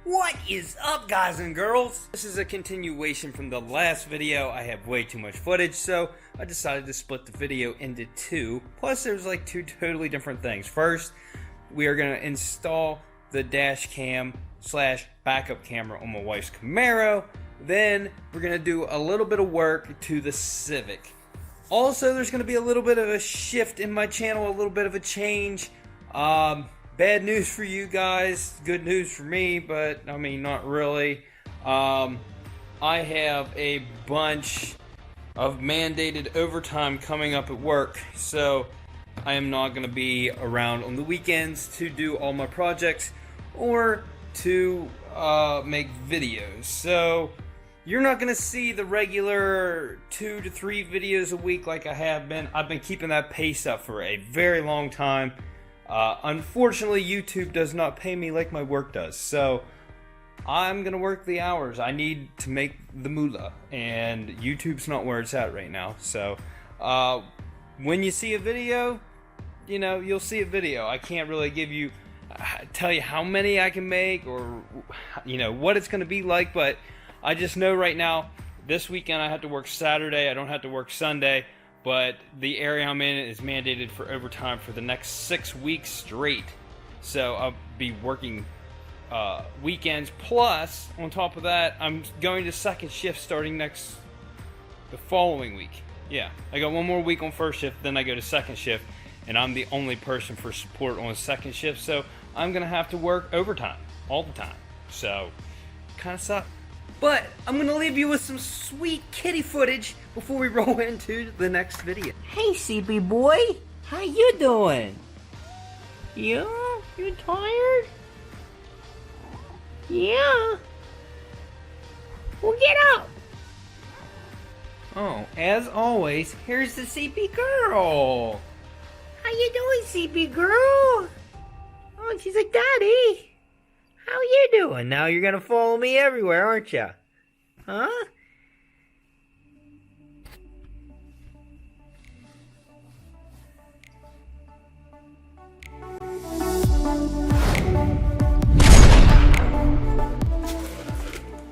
What is up, guys and girls? This is a continuation from the last video. I have way too much footage, so I decided to split the video into two. Plus, there's like two totally different things. First, we are going to install the dash cam slash backup camera on my wife's Camaro. Then, we're going to do a little bit of work to the Civic. Also, there's going to be a little bit of a shift in my channel, a little bit of a change. Bad news for you guys, good news for me, but I mean, not really. I have a bunch of mandated overtime coming up at work, so I am not going to be around on the weekends to do all my projects or to make videos. So you're not going to see the regular 2 to 3 videos a week like I have been. I've been keeping that pace up for a very long time. Unfortunately, YouTube does not pay me like my work does, so I'm gonna work the hours. I need to make the moolah, and YouTube's not where it's at right now. So, when you see a video, you know, you'll see a video. I can't really tell you how many I can make or, you know, what it's gonna be like, but I just know right now, this weekend I have to work Saturday, I don't have to work Sunday. But the area I'm in is mandated for overtime for the next 6 weeks straight. So I'll be working weekends. Plus, on top of that, I'm going to second shift starting the following week. Yeah, I got one more week on first shift, then I go to second shift. And I'm the only person for support on second shift. So I'm going to have to work overtime all the time. So, kind of sucks. But I'm going to leave you with some sweet kitty footage before we roll into the next video. Hey, CP boy, how you doing? Yeah? You tired? Yeah. Well, get up. Oh, as always, here's the CP girl. How you doing, CP girl? Oh, she's like, Daddy, how you doing? Now you're gonna follow me everywhere, aren't you? Huh?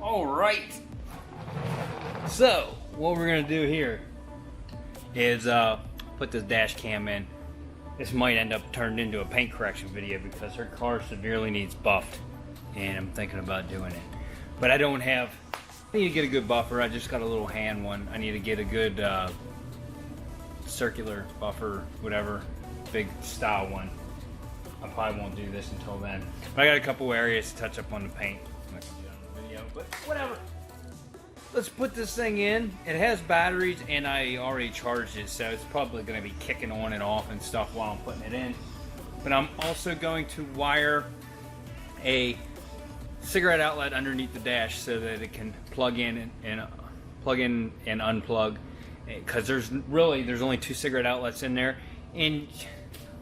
Alright. So, what we're gonna do here is put this dash cam in. This might end up turned into a paint correction video because her car severely needs buffed, and I'm thinking about doing it. But I need to get a good buffer. I just got a little hand one. I need to get a good circular buffer, whatever, big style one. I probably won't do this until then. But I got a couple areas to touch up on the paint. I'm not gonna do it on the video, but whatever. Let's put this thing in. It has batteries, and I already charged it, so it's probably going to be kicking on and off and stuff while I'm putting it in. But I'm also going to wire a cigarette outlet underneath the dash so that it can plug in and unplug. Because there's only 2 cigarette outlets in there, and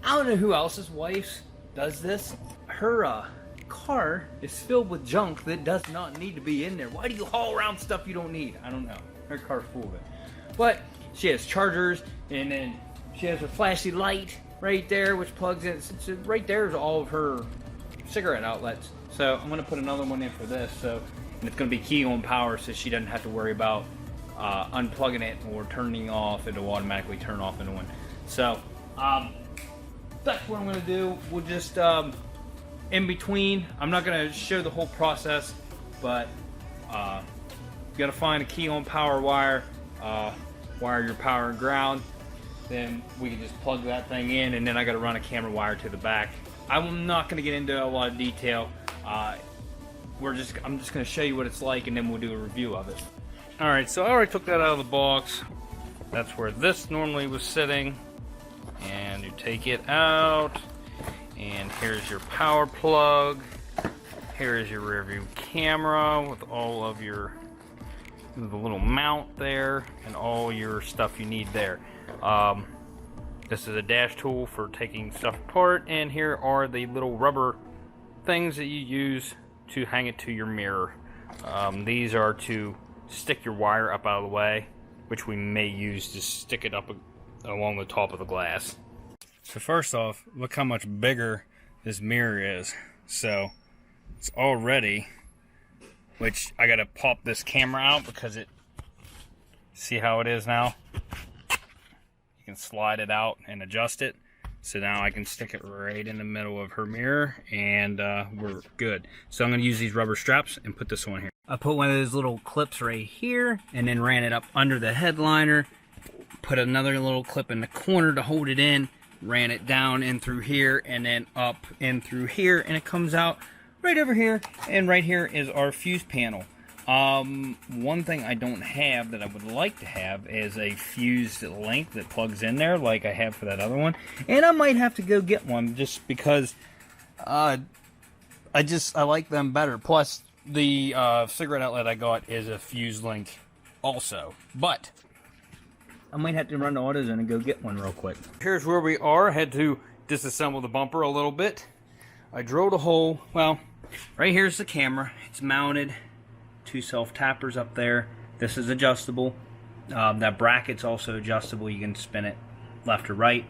I don't know who else's wife does this. Her car is filled with junk that does not need to be in there. Why do you haul around stuff you don't need? I don't know. Her car's full of it. But she has chargers, and then she has a flashy light right there which plugs in. So right there is all of her cigarette outlets. So I'm going to put another one in for this. And it's going to be key on power, so she doesn't have to worry about unplugging it or turning off. It'll automatically turn off into one. So that's what I'm going to do. We'll just in between, I'm not going to show the whole process, but you got to find a key on power wire, wire your power and ground, then we can just plug that thing in, and then I got to run a camera wire to the back. I'm not going to get into a lot of detail. I'm just going to show you what it's like, and then we'll do a review of it. Alright, so I already took that out of the box. That's where this normally was sitting, and you take it out. And here's your power plug. Here is your rear view camera with all of the little mount there and all your stuff you need there. This is a dash tool for taking stuff apart, and here are the little rubber things that you use to hang it to your mirror. These are to stick your wire up out of the way, which we may use to stick it up along the top of the glass. So first off, look how much bigger this mirror is. So it's already which I gotta pop this camera out because it, see how it is now? You can slide it out and adjust it. So now I can stick it right in the middle of her mirror, and we're good. So I'm gonna use these rubber straps and put this on here. I put one of those little clips right here and then ran it up under the headliner, put another little clip in the corner to hold it in, ran it down in through here and then up in through here, and it comes out right over here. And right here is our fuse panel. One thing I don't have that I would like to have is a fused link that plugs in there like I have for that other one. And I might have to go get one just because I like them better. Plus the cigarette outlet I got is a fused link also. But I might have to run to AutoZone and go get one real quick. Here's where we are. I had to disassemble the bumper a little bit. I drilled a hole. Well, right here's the camera. It's mounted. 2 self-tappers up there. This is adjustable. That bracket's also adjustable. You can spin it left or right.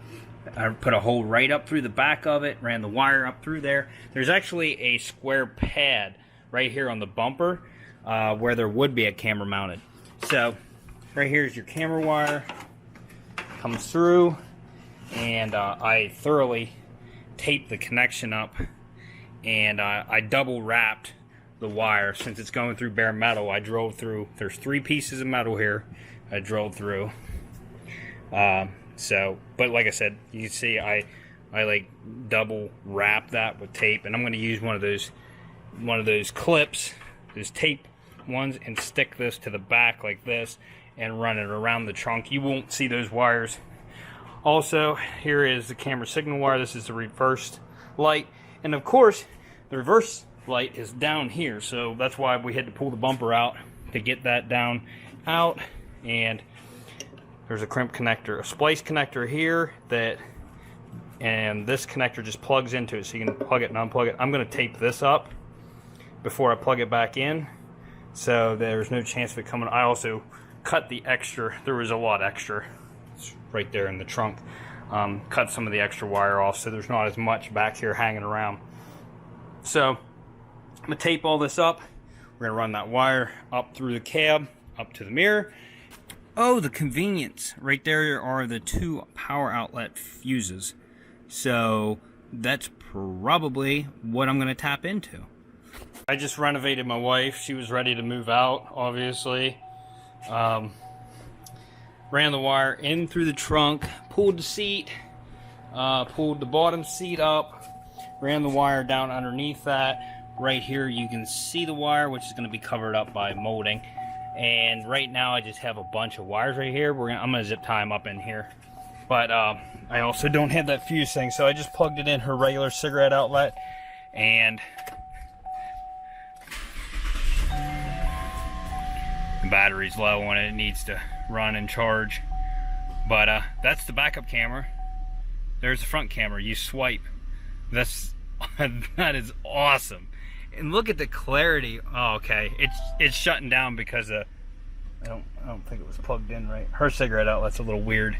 I put a hole right up through the back of it, ran the wire up through there. There's actually a square pad right here on the bumper where there would be a camera mounted. So right here is your camera wire. Comes through, and I thoroughly taped the connection up, and I double wrapped the wire. Since it's going through bare metal, I drove through, there's 3 pieces of metal here I drove through. But like I said, you can see I like double wrap that with tape, and I'm going to use one of those clips, those tape ones, and stick this to the back like this and run it around the trunk. You won't see those wires. Also, here is the camera signal wire. This is the reverse light, and of course the reverse light is down here, so that's why we had to pull the bumper out to get that down out. And there's a crimp connector, a splice connector here, and this connector just plugs into it, so you can plug it and unplug it. I'm going to tape this up before I plug it back in, so there's no chance of it coming. I also cut the extra, there was a lot extra, it's right there in the trunk. Cut some of the extra wire off, so there's not as much back here hanging around. So I'm going to tape all this up. We're going to run that wire up through the cab, up to the mirror. Oh, the convenience. Right there are the 2 power outlet fuses. So that's probably what I'm going to tap into. I just renovated my wife. She was ready to move out, obviously. Ran the wire in through the trunk, pulled the seat, pulled the bottom seat up, ran the wire down underneath that. Right here you can see the wire, which is going to be covered up by molding. And right now I just have a bunch of wires right here. I'm going to zip tie them up in here. But I also don't have that fuse thing, so I just plugged it in her regular cigarette outlet. And the battery's low on it. It needs to run and charge. But that's the backup camera. There's the front camera. You swipe. That is awesome. And look at the clarity. Oh, okay. It's shutting down because I don't think it was plugged in right. Her cigarette outlet's a little weird.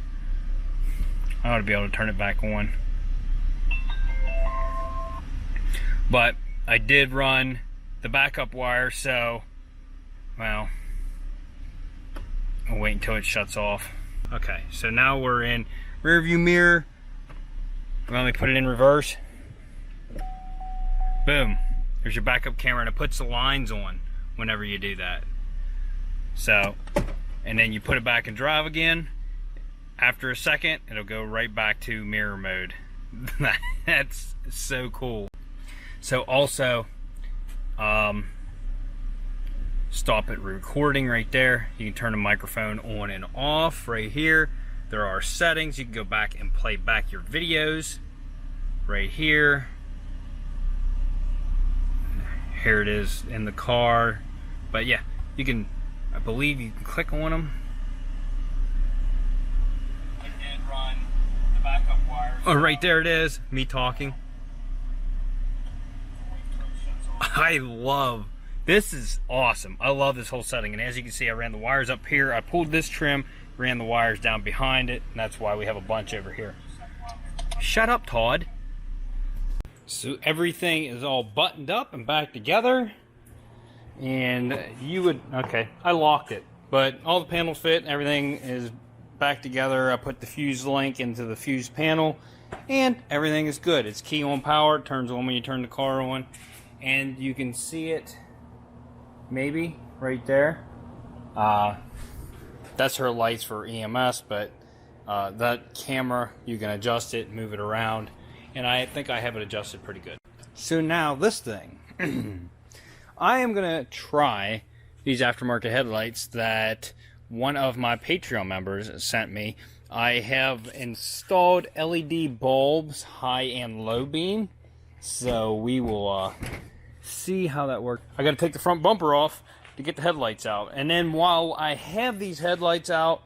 I ought to be able to turn it back on. But I did run the backup wire, so well, I'll wait until it shuts off. Okay, so now we're in rear view mirror. Let me put it in reverse. Boom. There's your backup camera, and it puts the lines on whenever you do that. So, and then you put it back in drive again. After a second, it'll go right back to mirror mode. That's so cool. So also, stop it recording right there. You can turn the microphone on and off right here. There are settings. You can go back and play back your videos right here. Here it is in the car. But yeah, you can, I believe you can click on them. I did run the backup wires. Oh, right there it is, me talking. I love, this is awesome. I love this whole setting. And as you can see, I ran the wires up here. I pulled this trim, ran the wires down behind it, and that's why we have a bunch over here. Shut up, Todd. So everything is all buttoned up and back together. and you would, okay, I locked it, but all the panels fit, everything is back together. I put the fuse link into the fuse panel, and everything is good. It's key on power, it turns on when you turn the car on, and you can see it maybe right there. That's her lights for EMS, but that camera, you can adjust it, move it around, and I think I have it adjusted pretty good. So now this thing, I am going to try these aftermarket headlights that one of my Patreon members sent me. I have installed LED bulbs, high and low beam, so we will see how that works. I got to take the front bumper off to get the headlights out, and then while I have these headlights out,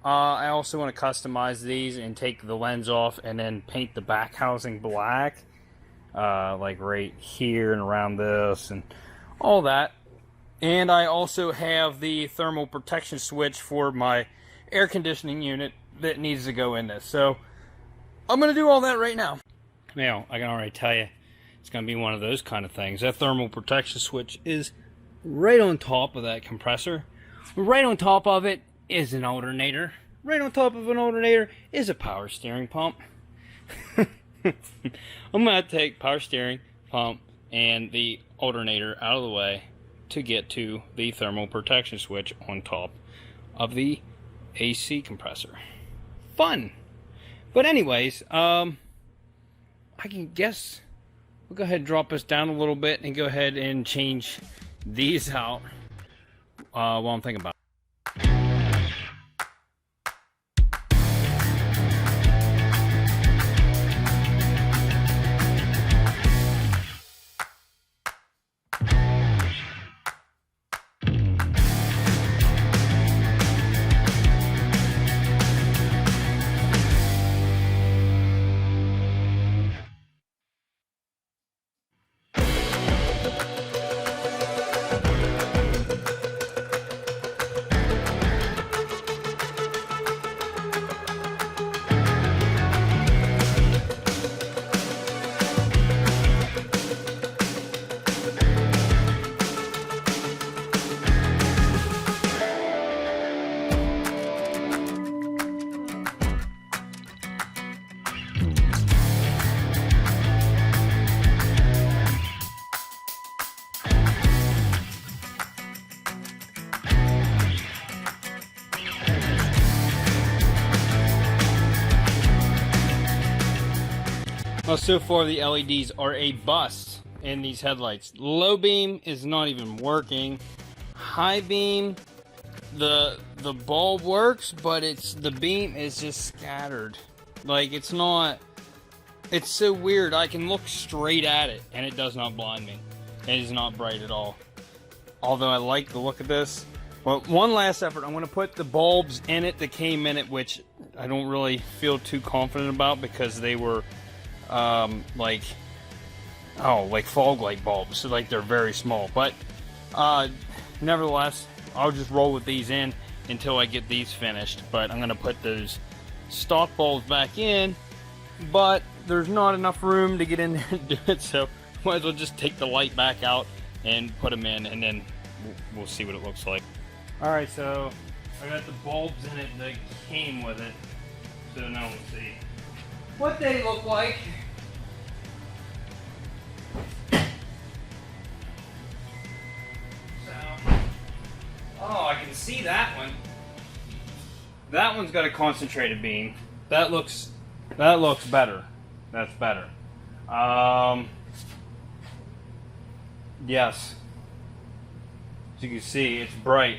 I also want to customize these and take the lens off and then paint the back housing black, like right here and around this and all that. And I also have the thermal protection switch for my air conditioning unit that needs to go in this. So I'm going to do all that right now. Now, I can already tell you, it's going to be one of those kind of things. That thermal protection switch is right on top of that compressor. Right on top of it is an alternator. Right on top of an alternator is a power steering pump. I'm going to take power steering pump and the alternator out of the way to get to the thermal protection switch on top of the AC compressor. Fun! But anyways, I can guess we'll go ahead and drop this down a little bit and go ahead and change these out while I'm thinking about it. Well, so far the LEDs are a bust in these headlights. Low beam is not even working. High beam, the bulb works, but the beam is just scattered. Like, it's not, it's so weird. I can look straight at it and it does not blind me. It is not bright at all. Although I like the look of this. Well, one last effort. I'm going to put the bulbs in it that came in it, which I don't really feel too confident about because they were like fog light bulbs, so like they're very small, but nevertheless I'll just roll with these in until I get these finished. But I'm gonna put those stock bulbs back in, but there's not enough room to get in there and do it, so might as well just take the light back out and put them in, and then we'll see what it looks like. Alright, so I got the bulbs in it that came with it, so now we'll see what they look like. So, oh, I can see that one. That one's got a concentrated beam. That looks better. That's better. Yes. As you can see, it's bright.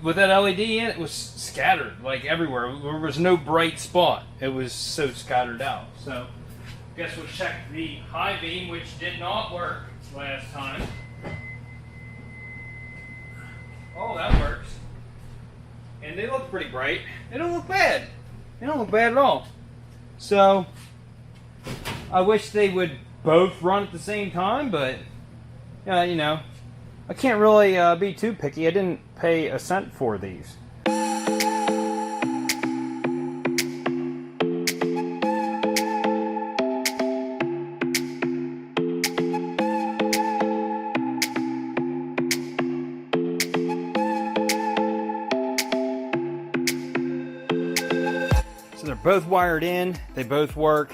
With that LED in, it was scattered like everywhere. There was no bright spot. It was so scattered out. So, guess we'll check the high beam, which did not work last time. Oh, that works. And they look pretty bright. They don't look bad. They don't look bad at all. So, I wish they would both run at the same time, but, you know, I can't really be too picky. I didn't pay a cent for these. both wired in. They both work.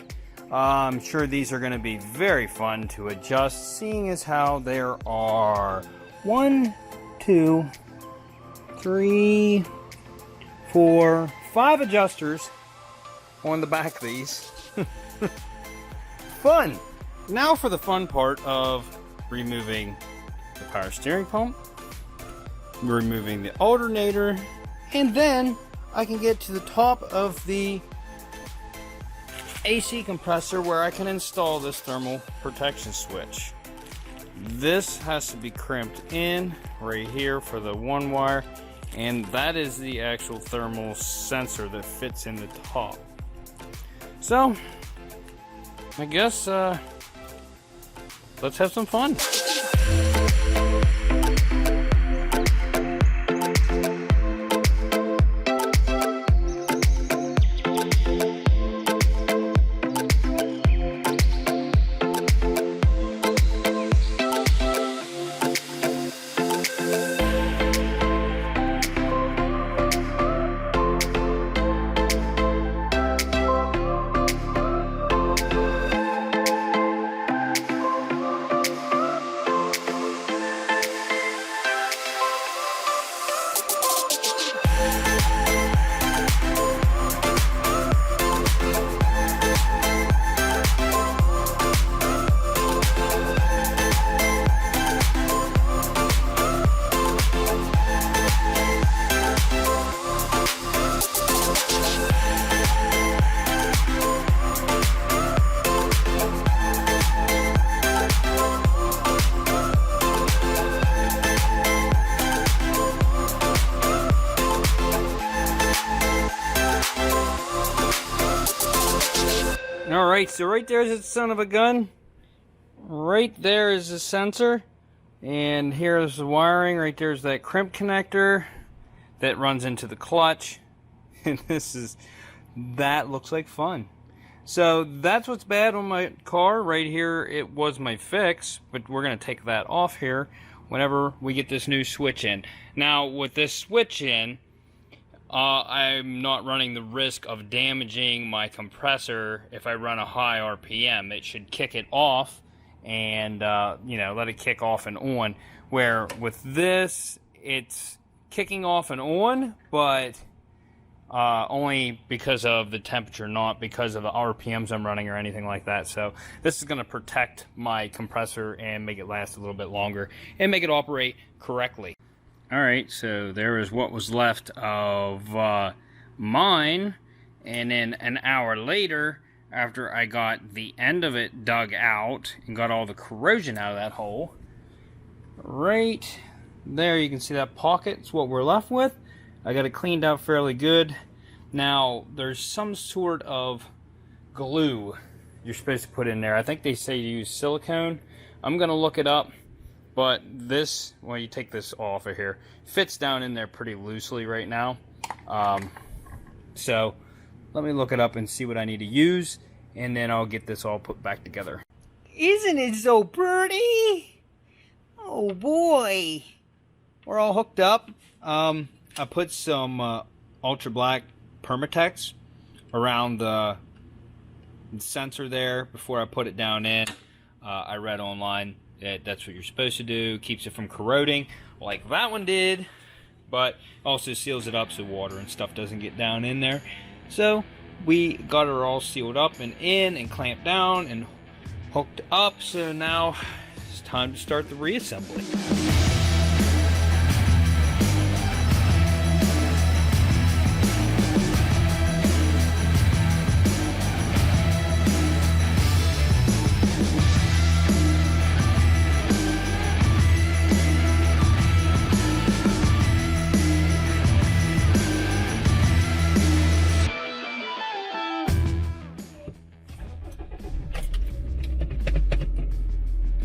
I'm sure these are going to be very fun to adjust, seeing as how there are 1, 2, 3, 4, 5 adjusters on the back of these. Fun! Now for the fun part of removing the power steering pump, removing the alternator, and then I can get to the top of the AC compressor where I can install this thermal protection switch. This has to be crimped in right here for the 1 wire, and that is the actual thermal sensor that fits in the top. So I guess let's have some fun. Alright, so right there's the son of a gun. Right there is the sensor. And here's the wiring. Right there's that crimp connector that runs into the clutch. And that looks like fun. So that's what's bad on my car. Right here, it was my fix. But we're going to take that off here whenever we get this new switch in. Now, with this switch in, I'm not running the risk of damaging my compressor if I run a high RPM. It should kick it off and, you know, let it kick off and on. Where with this, it's kicking off and on, but only because of the temperature, not because of the RPMs I'm running or anything like that. So this is going to protect my compressor and make it last a little bit longer and make it operate correctly. Alright, so there is what was left of mine, and then an hour later, after I got the end of it dug out and got all the corrosion out of that hole, right there you can see that pocket. It's what we're left with. I got it cleaned out fairly good. Now, there's some sort of glue you're supposed to put in there. I think they say you use silicone. I'm going to look it up. But this, well, you take this off of here, fits down in there pretty loosely right now. So let me look it up and see what I need to use, and then I'll get this all put back together. Isn't it so pretty? Oh boy. We're all hooked up. I put some ultra black Permatex around the sensor there before I put it down in. I read online that's what you're supposed to do. Keeps it from corroding like that one did, but also seals it up so water and stuff doesn't get down in there. So we got her all sealed up and in and clamped down and hooked up. So now it's time to start the reassembly.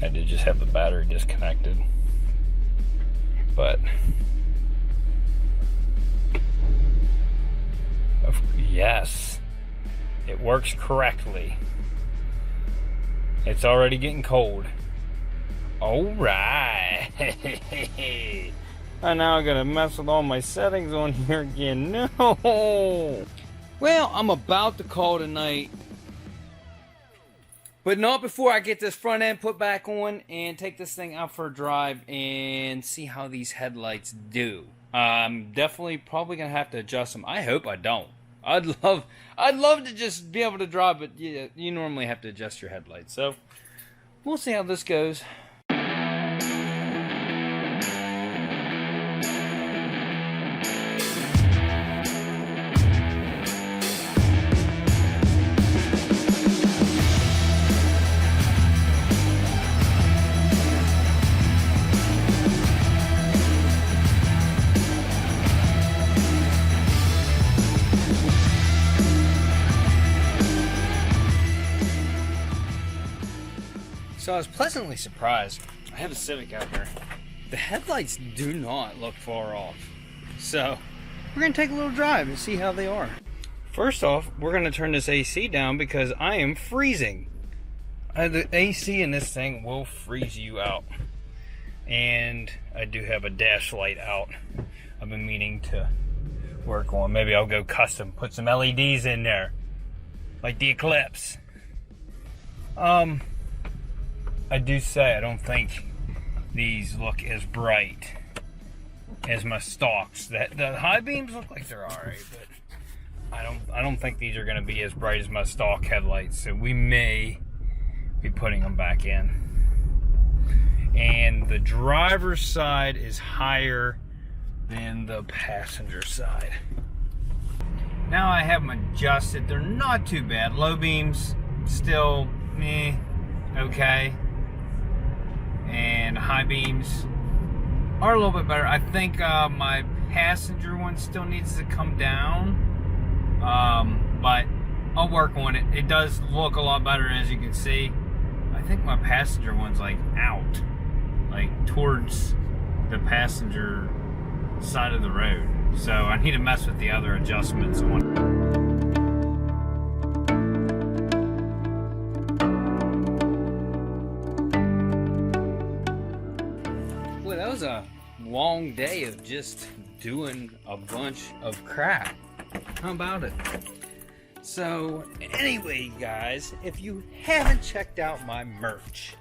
I did just have the battery disconnected, but yes, it works correctly. It's already getting cold. Alright. I'm now gonna mess with all my settings on here again. No! Well, I'm about to call tonight, but not before I get this front end put back on and take this thing out for a drive and see how these headlights do. I'm definitely probably gonna have to adjust them. I hope I don't. I'd love to just be able to drive, but you normally have to adjust your headlights. So we'll see how this goes. So I was pleasantly surprised. I have a Civic out here. The headlights do not look far off. So we're gonna take a little drive and see how they are. First off, we're gonna turn this AC down because I am freezing. The AC in this thing will freeze you out. And I do have a dash light out. I've been meaning to work on. Maybe I'll go custom, put some LEDs in there. Like the Eclipse. I do say I don't think these look as bright as my stocks. The high beams look like they're alright, but I don't think these are going to be as bright as my stock headlights. So we may be putting them back in. And the driver's side is higher than the passenger side. Now I have them adjusted. They're not too bad. Low beams still okay. And high beams are a little bit better. I think my passenger one still needs to come down, but I'll work on it. It does look a lot better, as you can see. I think my passenger one's like out, like towards the passenger side of the road. So I need to mess with the other adjustments on it. That was a long day of just doing a bunch of crap. How about it? So anyway, guys, if you haven't checked out my merch,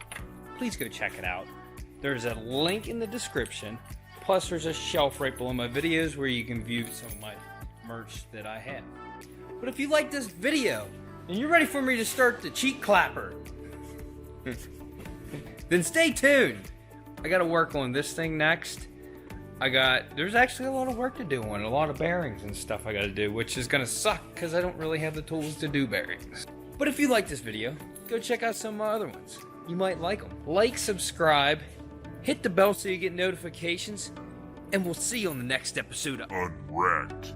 please go check it out. There's a link in the description, plus there's a shelf right below my videos where you can view some of my merch that I have. But if you like this video and you're ready for me to start the cheek clapper, then stay tuned. I gotta work on this thing next. There's actually a lot of work to do on it, a lot of bearings and stuff I gotta do, which is gonna suck because I don't really have the tools to do bearings. But if you like this video, go check out some of my other ones. You might like them. Like, subscribe, hit the bell so you get notifications, and we'll see you on the next episode of Unwrapped.